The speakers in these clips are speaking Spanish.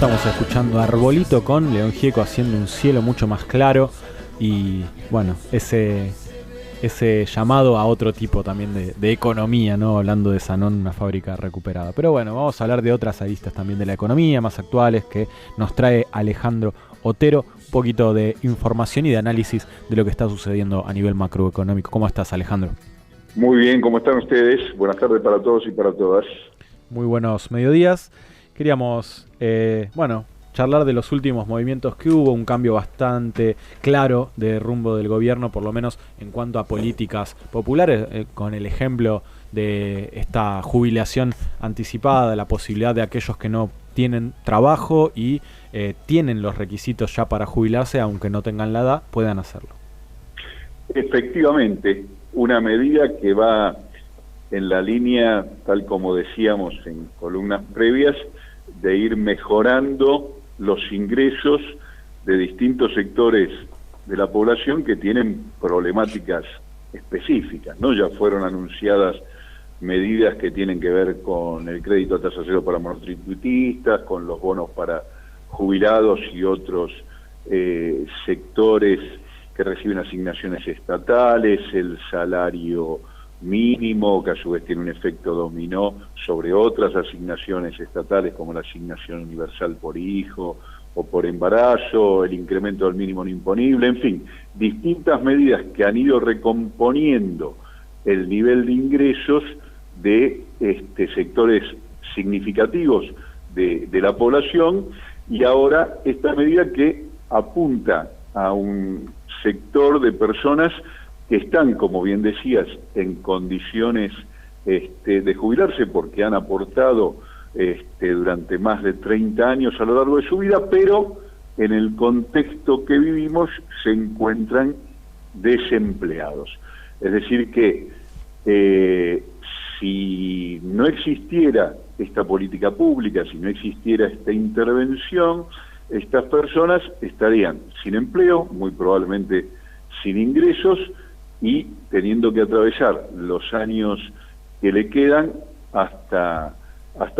Estamos escuchando Arbolito con León Gieco haciendo un cielo mucho más claro y bueno, ese llamado a otro tipo también de economía, ¿no? Hablando de Sanón, una fábrica recuperada. Pero bueno, vamos a hablar de otras aristas también de la economía, más actuales, que nos trae Alejandro Otero, un poquito de información y de análisis de lo que está sucediendo a nivel macroeconómico. ¿Cómo estás, Alejandro? Muy bien, ¿cómo están ustedes? Buenas tardes para todos y para todas. Muy buenos mediodías. Queríamos, charlar de los últimos movimientos que hubo, un cambio bastante claro de rumbo del gobierno, por lo menos en cuanto a políticas populares, con el ejemplo de esta jubilación anticipada, la posibilidad de aquellos que no tienen trabajo y tienen los requisitos ya para jubilarse, aunque no tengan la edad, puedan hacerlo. Efectivamente, una medida que va en la línea, tal como decíamos en columnas previas, de ir mejorando los ingresos de distintos sectores de la población que tienen problemáticas específicas, ¿no? Ya fueron anunciadas medidas que tienen que ver con el crédito a tasa cero para monotributistas, con los bonos para jubilados y otros sectores que reciben asignaciones estatales, el salario mínimo, que a su vez tiene un efecto dominó sobre otras asignaciones estatales como la asignación universal por hijo o por embarazo, el incremento del mínimo no imponible, en fin, distintas medidas que han ido recomponiendo el nivel de ingresos de sectores significativos de la población, y ahora esta medida que apunta a un sector de personas que están, como bien decías, en condiciones de jubilarse porque han aportado durante más de 30 años a lo largo de su vida, pero en el contexto que vivimos se encuentran desempleados. Es decir que si no existiera esta política pública, si no existiera esta intervención, estas personas estarían sin empleo, muy probablemente sin ingresos, y teniendo que atravesar los años que le quedan hasta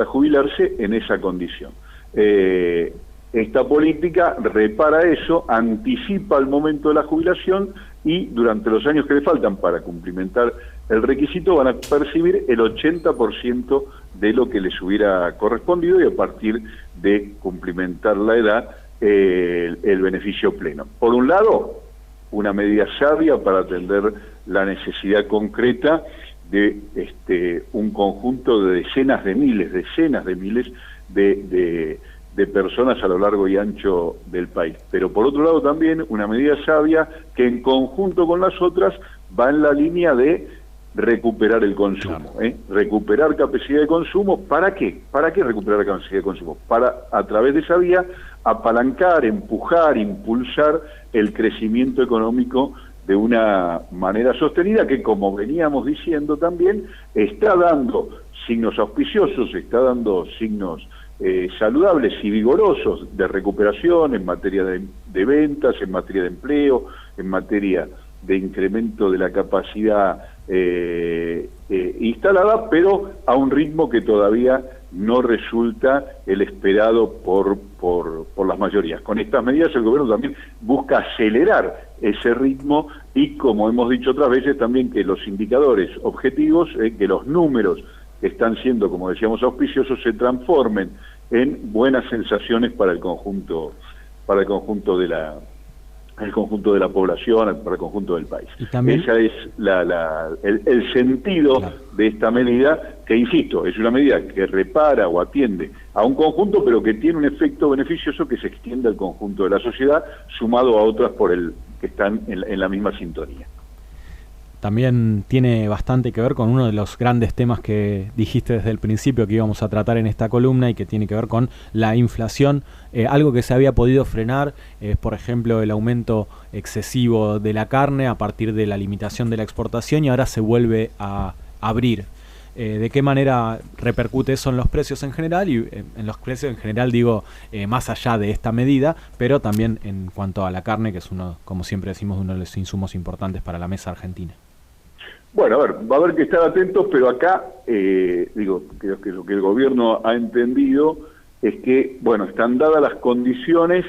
jubilarse en esa condición. Esta política repara eso, anticipa el momento de la jubilación, y durante los años que le faltan para cumplimentar el requisito van a percibir el 80% de lo que les hubiera correspondido, y a partir de cumplimentar la edad el beneficio pleno. Por un lado, una medida sabia para atender la necesidad concreta de un conjunto de decenas de miles de personas a lo largo y ancho del país. Pero por otro lado también una medida sabia que en conjunto con las otras va en la línea de recuperar el consumo, recuperar capacidad de consumo. ¿Para qué? ¿Para qué recuperar la capacidad de consumo? Para, a través de esa vía, apalancar, empujar, impulsar el crecimiento económico de una manera sostenida que, como veníamos diciendo también, está dando signos auspiciosos, está dando signos saludables y vigorosos de recuperación en materia de ventas, en materia de empleo, en materia de incremento de la capacidad instalada, pero a un ritmo que todavía no resulta el esperado por las mayorías. Con estas medidas el gobierno también busca acelerar ese ritmo y, como hemos dicho otras veces, también que los indicadores objetivos, que los números que están siendo, como decíamos, auspiciosos, se transformen en buenas sensaciones para el conjunto de la población, para el conjunto del país. Ese es el sentido de esta medida, que, insisto, es una medida que repara o atiende a un conjunto, pero que tiene un efecto beneficioso que se extiende al conjunto de la sociedad, sumado a otras que están en la misma sintonía. También tiene bastante que ver con uno de los grandes temas que dijiste desde el principio que íbamos a tratar en esta columna, y que tiene que ver con la inflación. Algo que se había podido frenar es, por ejemplo, el aumento excesivo de la carne a partir de la limitación de la exportación, y ahora se vuelve a abrir. ¿De qué manera repercute eso en los precios en general? Y en los precios en general digo, más allá de esta medida, pero también en cuanto a la carne, que es uno, como siempre decimos, uno de los insumos importantes para la mesa argentina. Bueno, a ver, va a haber que estar atentos, pero acá, creo que lo que el gobierno ha entendido es que, bueno, están dadas las condiciones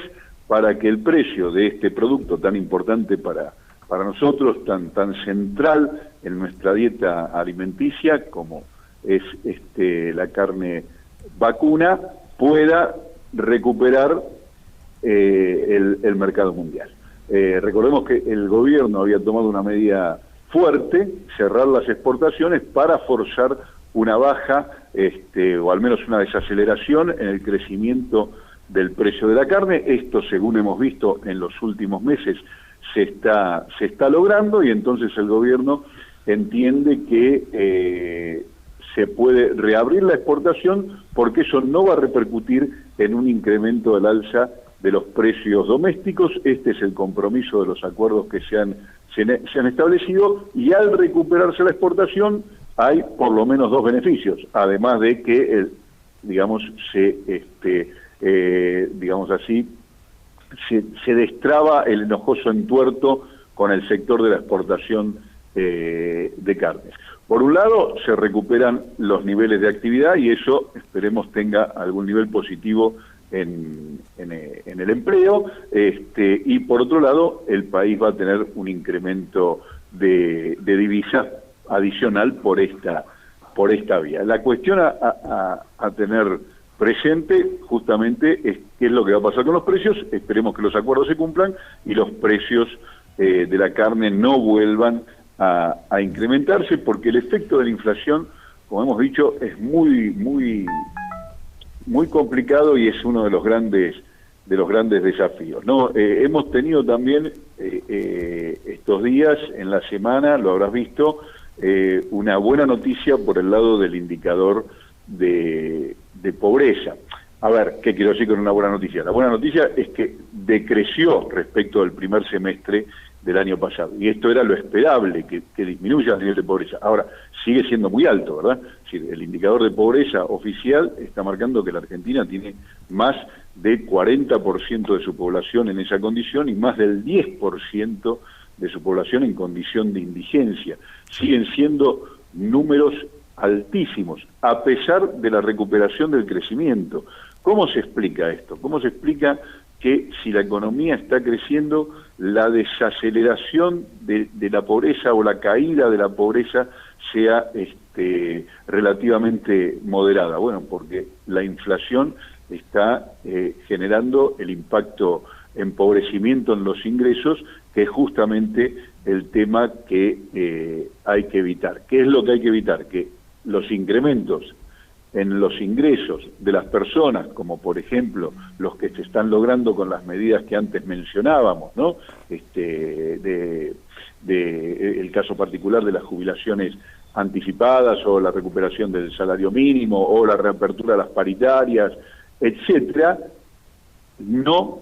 para que el precio de este producto tan importante para nosotros, tan central en nuestra dieta alimenticia como es la carne vacuna, pueda recuperar el mercado mundial. Recordemos que el gobierno había tomado una medida fuerte, cerrar las exportaciones para forzar una baja o al menos una desaceleración en el crecimiento del precio de la carne. Esto, según hemos visto en los últimos meses, se está logrando, y entonces el gobierno entiende que se puede reabrir la exportación, porque eso no va a repercutir en un incremento del alza de los precios domésticos. Este es el compromiso de los acuerdos que se han establecido, y al recuperarse la exportación hay por lo menos dos beneficios, además de que se destraba el enojoso entuerto con el sector de la exportación de carnes. Por un lado, se recuperan los niveles de actividad, y eso esperemos tenga algún nivel positivo en el empleo, y por otro lado, el país va a tener un incremento de divisas adicional por esta vía. La cuestión a tener presente justamente es qué es lo que va a pasar con los precios. Esperemos que los acuerdos se cumplan y los precios de la carne no vuelvan a incrementarse, porque el efecto de la inflación, como hemos dicho, es muy complicado y es uno de los grandes desafíos, ¿no? Hemos tenido también estos días, en la semana, lo habrás visto, una buena noticia por el lado del indicador de pobreza. A ver, ¿qué quiero decir con una buena noticia? La buena noticia es que decreció respecto al primer semestre del año pasado, y esto era lo esperable, que disminuya el nivel de pobreza. Ahora, sigue siendo muy alto, ¿verdad? Es decir, el indicador de pobreza oficial está marcando que la Argentina tiene más del 40% de su población en esa condición, y más del 10% de su población en condición de indigencia. Siguen siendo números altísimos, a pesar de la recuperación del crecimiento. ¿Cómo se explica esto? ¿Cómo se explica que, si la economía está creciendo, la desaceleración de la pobreza o la caída de la pobreza sea relativamente moderada? Bueno, porque la inflación está generando el impacto empobrecimiento en los ingresos, que es justamente el tema que hay que evitar. ¿Qué es lo que hay que evitar? Que los incrementos en los ingresos de las personas, como por ejemplo los que se están logrando con las medidas que antes mencionábamos, ¿no? El caso particular de las jubilaciones anticipadas, o la recuperación del salario mínimo, o la reapertura de las paritarias, etcétera, no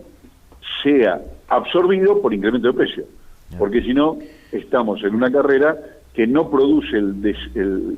sea absorbido por incremento de precio, porque si no estamos en una carrera que no produce el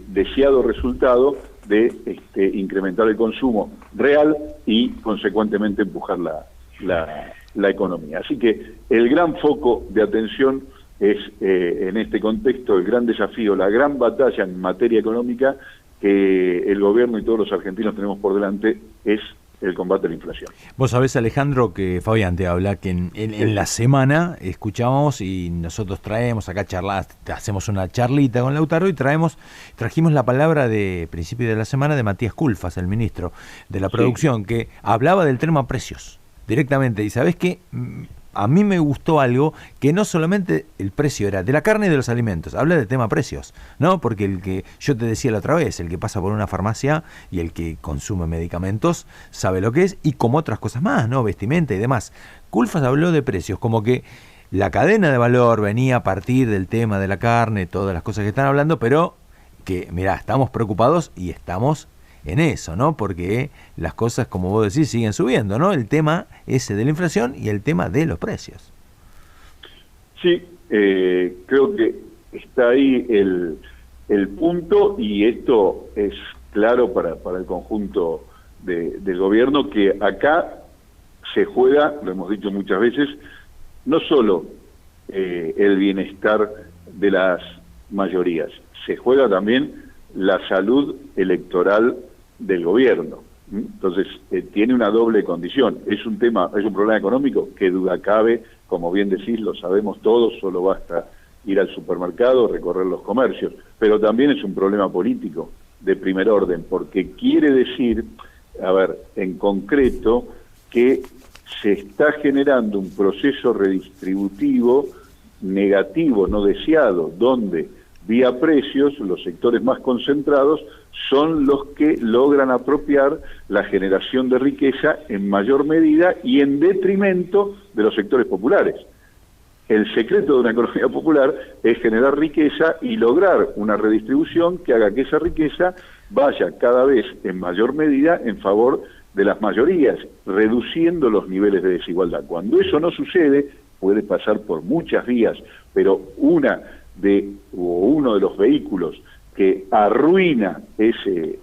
deseado resultado de incrementar el consumo real y consecuentemente empujar la economía. Así que el gran foco de atención es en este contexto el gran desafío, la gran batalla en materia económica que el gobierno y todos los argentinos tenemos por delante, es el combate a la inflación. Vos sabés, Alejandro, que Fabián te habla, que en la semana escuchamos, y nosotros traemos acá hacemos una charlita con Lautaro, y trajimos la palabra de principio de la semana de Matías Culfas, el ministro de la Producción, que hablaba del tema precios directamente. Y sabés que a mí me gustó algo, que no solamente el precio era de la carne y de los alimentos, habla del tema precios, ¿no? Porque el que yo te decía la otra vez, el que pasa por una farmacia y el que consume medicamentos sabe lo que es, y como otras cosas más, ¿no? Vestimenta y demás. Culfas habló de precios, como que la cadena de valor venía a partir del tema de la carne, todas las cosas que están hablando, pero que, mirá, estamos preocupados y estamos en eso, ¿no? Porque las cosas, como vos decís, siguen subiendo, ¿no? El tema ese de la inflación y el tema de los precios. Sí, creo que está ahí el punto, y esto es claro para el conjunto del gobierno, que acá se juega, lo hemos dicho muchas veces, no solo el bienestar de las mayorías, se juega también la salud electoral del gobierno. Entonces, tiene una doble condición. Es un problema económico, que duda cabe, como bien decís, lo sabemos todos, solo basta ir al supermercado, recorrer los comercios, pero también es un problema político de primer orden, porque quiere decir, a ver, en concreto, que se está generando un proceso redistributivo negativo, no deseado, donde vía precios los sectores más concentrados son los que logran apropiar la generación de riqueza en mayor medida y en detrimento de los sectores populares. El secreto de una economía popular es generar riqueza y lograr una redistribución que haga que esa riqueza vaya cada vez en mayor medida en favor de las mayorías, reduciendo los niveles de desigualdad. Cuando eso no sucede, puede pasar por muchas vías, pero uno de los vehículos que arruina ese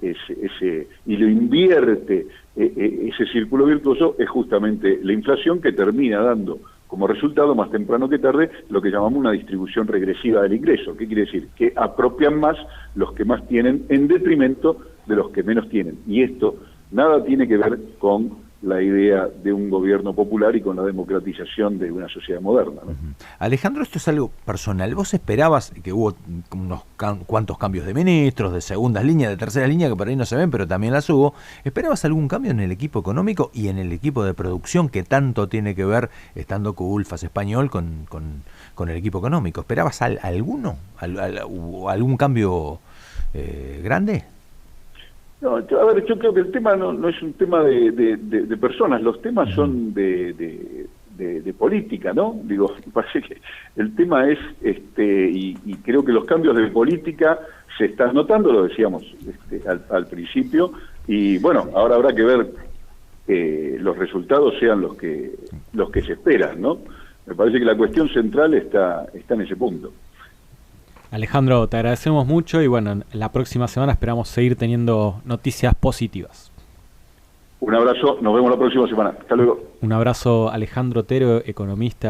y lo invierte ese círculo virtuoso es justamente la inflación, que termina dando como resultado, más temprano que tarde, lo que llamamos una distribución regresiva del ingreso. ¿Qué quiere decir? Que apropian más los que más tienen en detrimento de los que menos tienen. Y esto nada tiene que ver con la idea de un gobierno popular y con la democratización de una sociedad moderna, ¿no? Alejandro, esto es algo personal. ¿Vos esperabas que hubo unos cuantos cambios de ministros, de segundas líneas, de terceras líneas, que por ahí no se ven, pero también las hubo? ¿Esperabas algún cambio en el equipo económico y en el equipo de producción, que tanto tiene que ver, estando Coulfas español, con el equipo económico? ¿Esperabas algún cambio grande? No, a ver, yo creo que el tema no es un tema de personas, los temas son de política, ¿no? Digo, parece que el tema es, y creo que los cambios de política se están notando, lo decíamos al principio, y bueno, ahora habrá que ver que los resultados sean los que se esperan, ¿no? Me parece que la cuestión central está en ese punto. Alejandro, te agradecemos mucho y bueno, la próxima semana esperamos seguir teniendo noticias positivas. Un abrazo, nos vemos la próxima semana. Hasta luego. Un abrazo, Alejandro Otero, economista